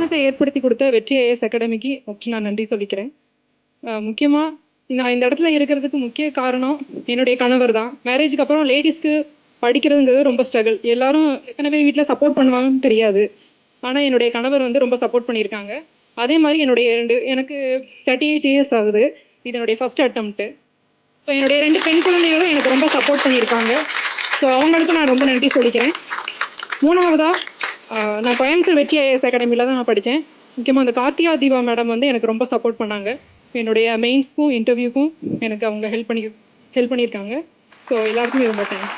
அவகாசத்தை ஏற்படுத்தி கொடுத்த வெற்றி ஐஏஎஸ் அகாடமிக்கு நான் நன்றி சொல்லிக்கிறேன். முக்கியமாக நான் இந்த இடத்துல இருக்கிறதுக்கு முக்கிய காரணம் என்னுடைய கணவர் தான். மேரேஜுக்கு அப்புறம் லேடிஸ்க்கு படிக்கிறதுங்கிறது ரொம்ப ஸ்ட்ரகிள். எல்லாரும் எத்தனை பேர் வீட்டில் சப்போர்ட் பண்ணுவாங்கன்னு தெரியாது. ஆனால் என்னுடைய கணவர் வந்து ரொம்ப சப்போர்ட் பண்ணியிருக்காங்க. அதே மாதிரி எனக்கு 38 இயர்ஸ் ஆகுது. இது என்னுடைய ஃபஸ்ட் அட்டம்ப்ட்டு. ஸோ என்னுடைய 2 பெண் குழந்தைகளும் எனக்கு ரொம்ப சப்போர்ட் பண்ணியிருக்காங்க. ஸோ அவங்களுக்கும் நான் ரொம்ப நன்றி சொல்லிக்கிறேன். மூணாவதாக நான் கோயம்புத்தூர் வெற்றி ஐஏஎஸ் அகாடமியில் தான் நான் படித்தேன். முக்கியமாக அந்த கார்த்திகா தீபா மேடம் வந்து எனக்கு ரொம்ப சப்போர்ட் பண்ணாங்க. என்னுடைய மெயின்ஸ்க்கும் இன்டர்வியூக்கும் எனக்கு அவங்க ஹெல்ப் பண்ணியிருக்காங்க. ஸோ எல்லாருக்குமே ரொம்ப தேங்க்ஸ்.